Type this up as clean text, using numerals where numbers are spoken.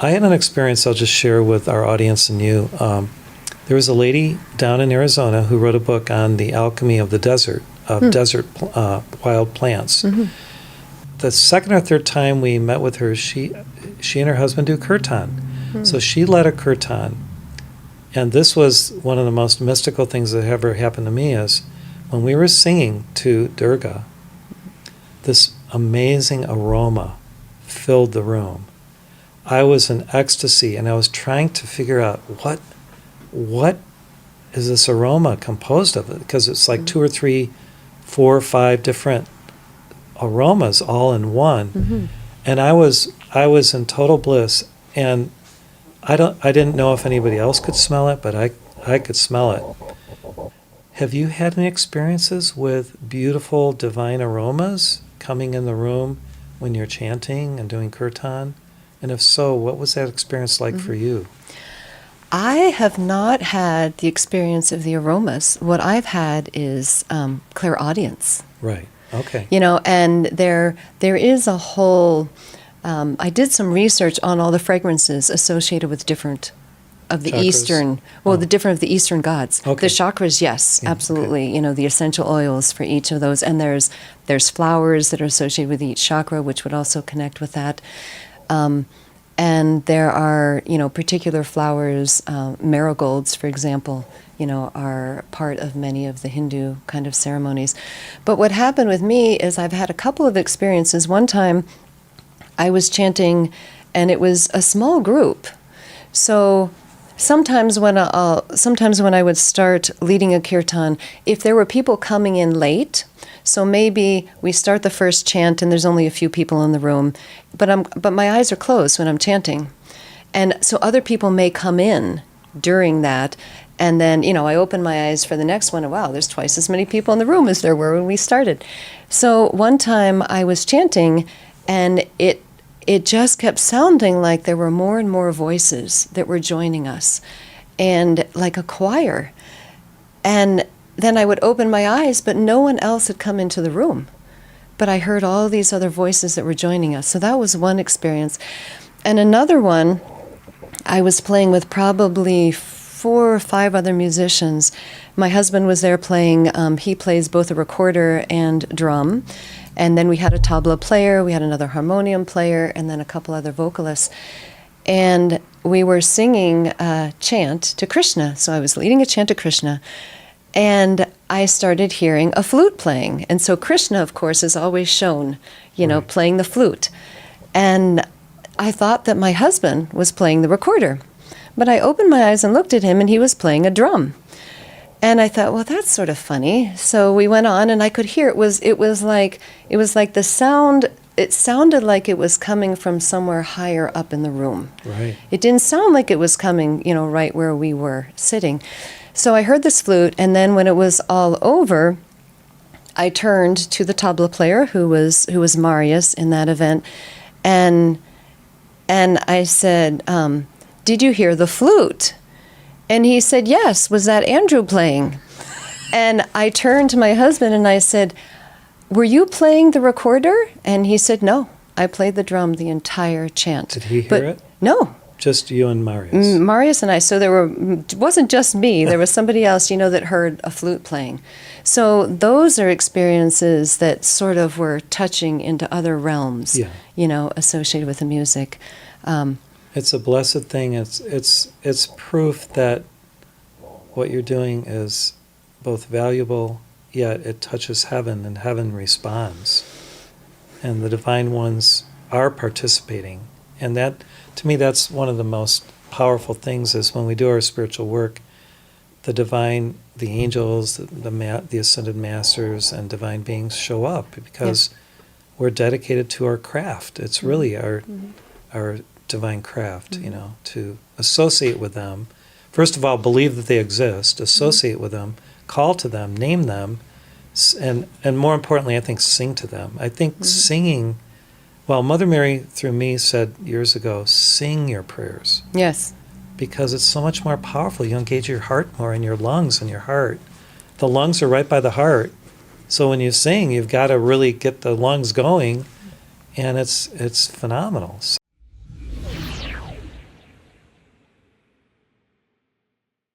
I had an experience I'll just share with our audience and you. There was a lady down in Arizona who wrote a book on the alchemy of the desert, of desert wild plants. Mm-hmm. The second or third time we met with her, she and her husband do Kirtan. Mm-hmm. So she led a Kirtan. And this was one of the most mystical things that ever happened to me is when we were singing to Durga, this amazing aroma filled the room. I was in ecstasy, and I was trying to figure out what is this aroma composed of? Because it's like 2 or 3, 4 or 5 different aromas all in one. Mm-hmm. And I was in total bliss, and I didn't know if anybody else could smell it, but I could smell it. Have you had any experiences with beautiful divine aromas coming in the room when you're chanting and doing Kirtan? And if so, what was that experience like for you? I have not had the experience of the aromas. What I've had is clairaudience. Right. Okay. And there is a whole. I did some research on all the fragrances associated with different of the chakras? Eastern. Well, the different of the Eastern gods. Okay. The chakras, yes, Yeah, absolutely. Okay. The essential oils for each of those, and there's flowers that are associated with each chakra, which would also connect with that. And there are, particular flowers, marigolds, for example, are part of many of the Hindu kind of ceremonies. But what happened with me is I've had a couple of experiences. One time I was chanting, and it was a small group. So sometimes when I would start leading a kirtan, if there were people coming in late, so maybe we start the first chant and there's only a few people in the room, but my eyes are closed when I'm chanting. And so other people may come in during that, and then, I open my eyes for the next one, and wow, there's twice as many people in the room as there were when we started. So one time I was chanting, and it just kept sounding like there were more and more voices that were joining us, and like a choir. And then I would open my eyes, but no one else had come into the room. But I heard all these other voices that were joining us. So that was one experience. And another one, I was playing with probably 4 or 5 other musicians. My husband was there playing. He plays both a recorder and drum. And then we had a tabla player, we had another harmonium player, and then a couple other vocalists. And we were singing a chant to Krishna. So I was leading a chant to Krishna. And I started hearing a flute playing. And so Krishna, of course, is always shown, right, playing the flute. And I thought that my husband was playing the recorder. But I opened my eyes and looked at him, and he was playing a drum. And I thought, well, that's sort of funny. So we went on, and I could hear it was like the sound. It sounded like it was coming from somewhere higher up in the room. Right. It didn't sound like it was coming, right where we were sitting. So I heard this flute, and then when it was all over, I turned to the tabla player, who was Marius in that event, and I said, "Did you hear the flute?" And he said, "Yes. Was that Andrew playing?" And I turned to my husband and I said, "Were you playing the recorder?" And he said, "No, I played the drum the entire chant." Did he hear it? No. Just you and Marius? Marius and I. So it wasn't just me. There was somebody else, that heard a flute playing. So those are experiences that sort of were touching into other realms, associated with the music. It's a blessed thing. It's proof that what you're doing is both valuable, yet it touches heaven, and heaven responds. And the divine ones are participating. And that, to me, that's one of the most powerful things is when we do our spiritual work, the divine, the angels, the ascended masters and divine beings show up because we're dedicated to our craft. It's really our divine craft, to associate with them. First of all, believe that they exist, associate with them, call to them, name them, and more importantly, I think sing to them. I think singing, Mother Mary through me said years ago, sing your prayers. Yes. Because it's so much more powerful. You engage your heart more in your lungs and your heart. The lungs are right by the heart. So when you sing, you've got to really get the lungs going, and it's phenomenal.